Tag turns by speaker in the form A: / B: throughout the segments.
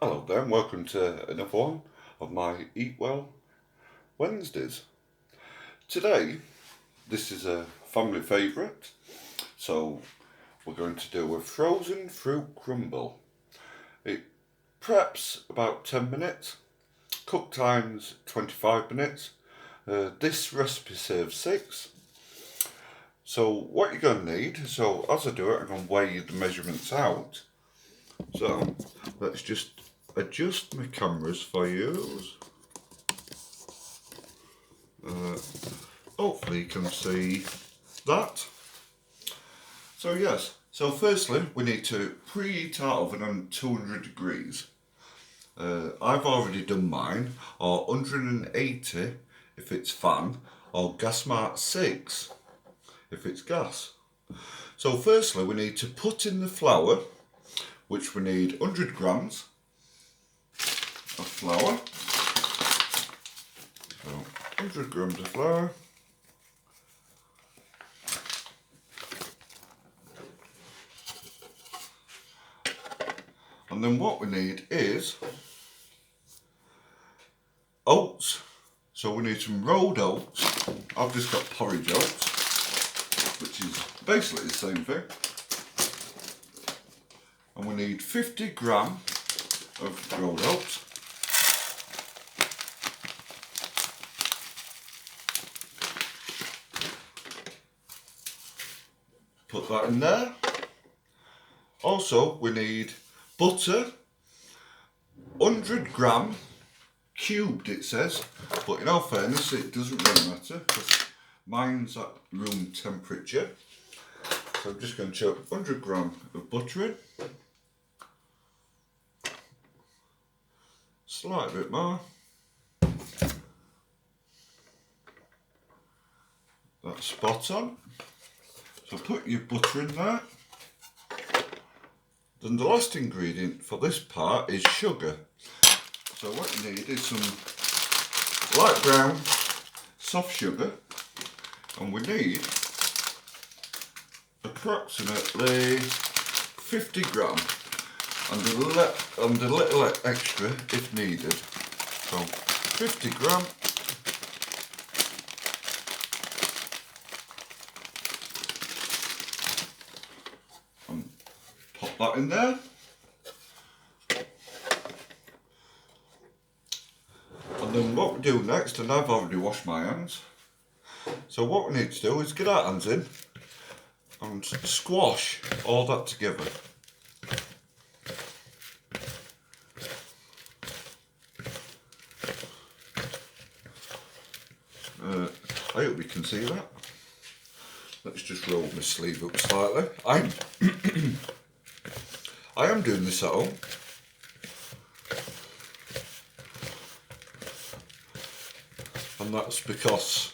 A: Hello there, and welcome to another one of my Eat Well Wednesdays. Today, this is a family favourite, so we're going to do a frozen fruit crumble. It preps about 10 minutes, cook time's 25 minutes. This recipe serves 6. So what you're going to need, so as I do it, I'm going to weigh the measurements out. So let's just adjust my cameras for you. Hopefully you can see that. So yes, so firstly we need to preheat our oven on 200 degrees. I've already done mine, or 180 if it's fan, or gas mark 6 if it's gas. So firstly we need to put in the flour, which we need 100 grams of flour. So 100 grams of flour. And then what we need is oats. So we need some rolled oats. I've just got porridge oats, which is basically the same thing. And we need 50 grams of rolled oats. Put that in there. Also, we need butter, 100 grams, cubed it says, but in all fairness it doesn't really matter because mine's at room temperature. So I'm just going to chuck 100 grams of butter in. Slightly bit more. That's spot on. So put your butter in there. Then the last ingredient for this part is sugar. So what you need is some light brown soft sugar, and we need approximately 50 grams. And a little extra if needed. So 50 grams. And pop that in there. And then what we do next, and I've already washed my hands. So what we need to do is get our hands in and squash all that together. I hope you can see that. Let's just roll my sleeve up slightly. I am doing this at home. And that's because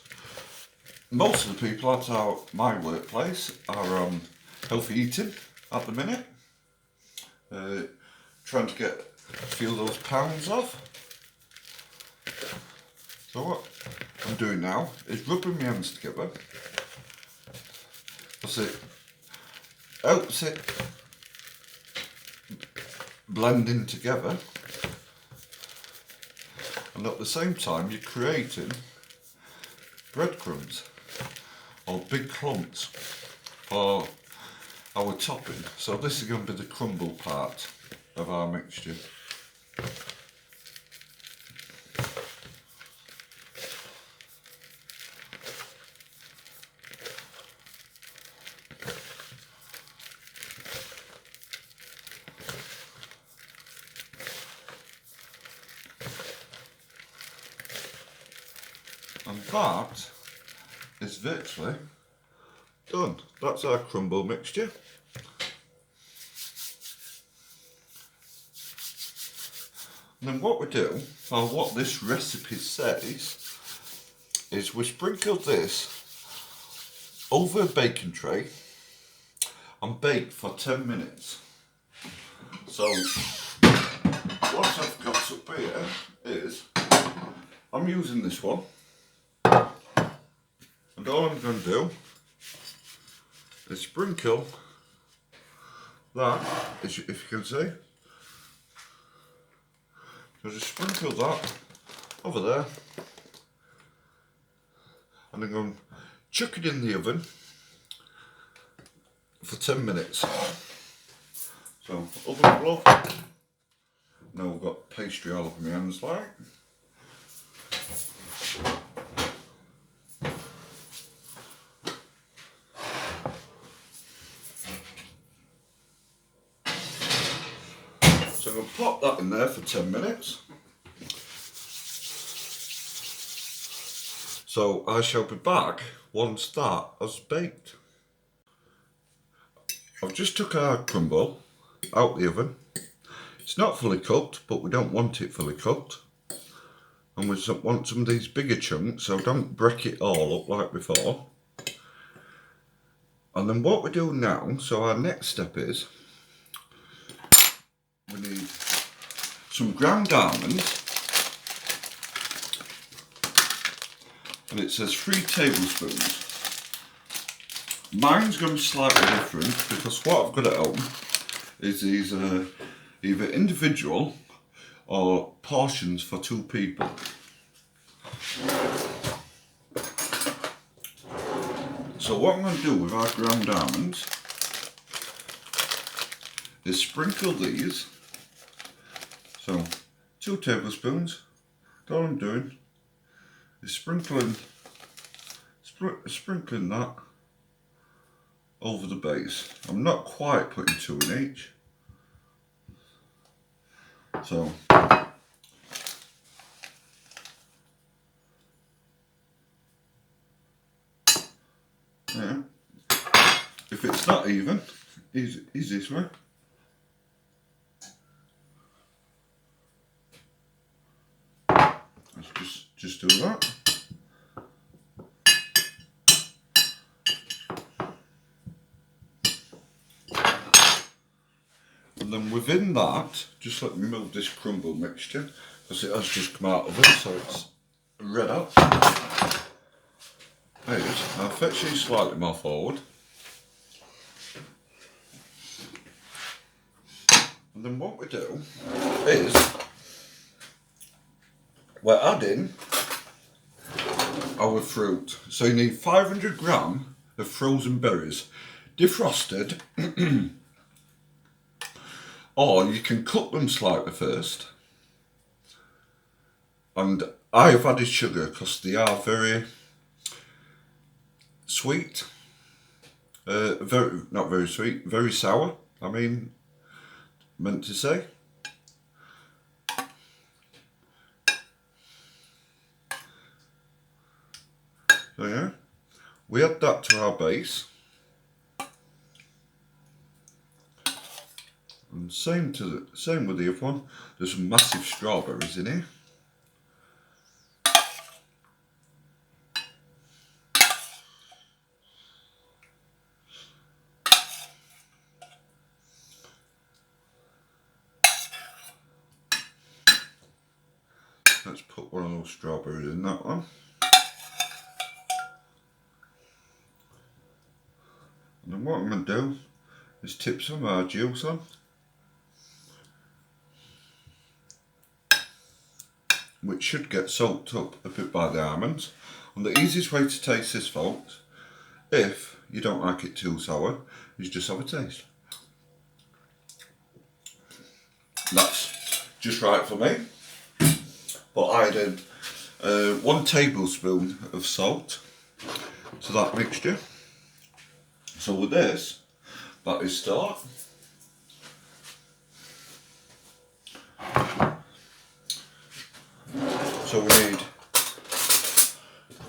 A: most of the people at my workplace are on healthy eating at the minute. Trying to get a few of those pounds off. So what I'm doing now is rubbing my hands together. That's it. Helps it blending together, and at the same time you're creating breadcrumbs or big clumps for our topping. So this is going to be the crumble part of our mixture. And that is virtually done. That's our crumble mixture. And then what we do, or what this recipe says, is we sprinkle this over a baking tray and bake for 10 minutes. So what I've got up here is, I'm using this one. And all I'm going to do is sprinkle that, if you can see, So just sprinkle that over there, and I'm going to chuck it in the oven for 10 minutes. So oven glove. Now we've got pastry all over my hands like. So I'm going to pop that in there for 10 minutes. So I shall be back once that has baked. I've just took our crumble out the oven. It's not fully cooked, but we don't want it fully cooked. And we want some of these bigger chunks, so don't break it all up like before. And then what we do now, so our next step is, we need some ground almonds. And it says 3 tablespoons. Mine's going to be slightly different because what I've got at home is these either individual or portions for 2 people. So what I'm going to do with our ground almonds is sprinkle these. So 2 tablespoons. All I'm doing is sprinkling that over the base. I'm not quite putting 2 in each. So yeah. If it's not even, easiest way. Let's just do that. And then within that, just let me move this crumble mixture because it has just come out of it, so it's red up. There it is. I'll fetch these slightly more forward. And then what we do is we're adding our fruit. So you need 500 gram of frozen berries, defrosted, or you can cut them slightly first. And I have added sugar because they are very sweet, not very sweet, very sour, meant to say. So yeah, we add that to our base. And same with the other one. There's some massive strawberries in here. Let's put one of those strawberries in that one. And then what I'm going to do is tip some of our juice on. Which should get soaked up a bit by the almonds. And the easiest way to taste this, folks, if you don't like it too sour, is just have a taste. That's just right for me. But I added 1 tablespoon of salt to that mixture. So with this, that is start. So we need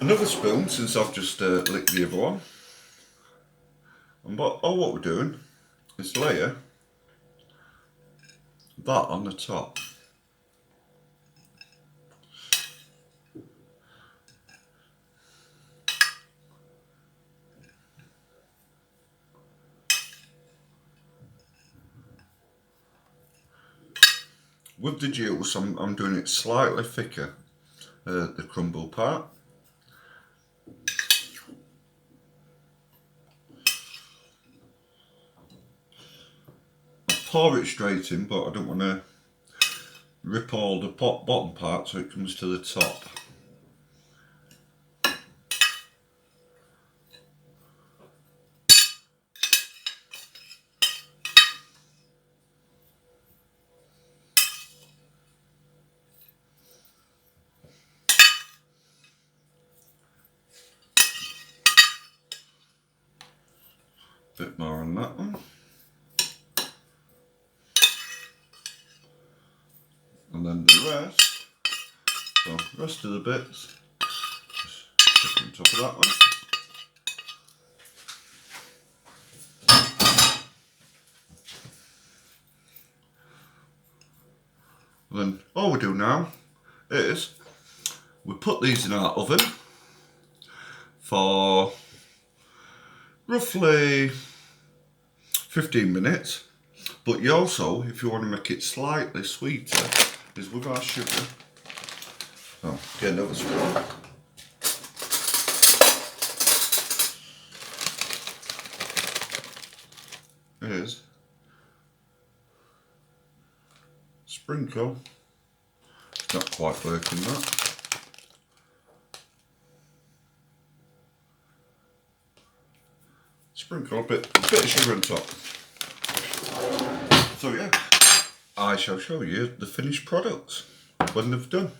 A: another spoon since I've just licked the other one. And what we're doing is layer that on the top. With the juice, I'm doing it slightly thicker, the crumble part. I pour it straight in, but I don't want to rip all the bottom part so it comes to the top. Bit more on that one. And then the rest, so the rest of the bits, just stick on top of that one. And then all we do now is we put these in our oven for roughly 15 minutes. But you also, if you want to make it slightly sweeter, is with our sugar. So get another spoon. Is sprinkle. It's not quite working that. Sprinkle a bit of sugar on top. So yeah, I shall show you the finished products when they've done.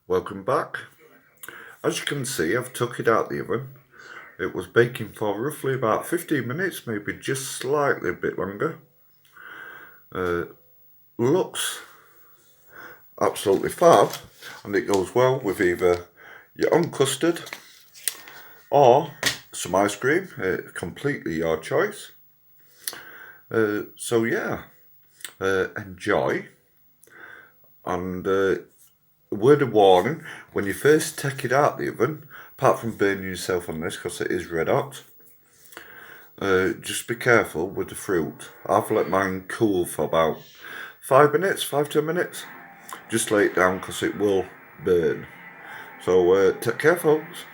A: Welcome back. As you can see, I've took it out the oven. It was baking for roughly about 15 minutes, maybe just slightly a bit longer. Looks absolutely fab, and it goes well with either your own custard or some ice cream. Completely your choice. So yeah, enjoy. And word of warning, when you first take it out the oven, apart from burning yourself on this because it is red hot, just be careful with the fruit. I've let mine cool for about 5 minutes, 5-10 minutes. Just lay it down because it will burn. So take care, folks.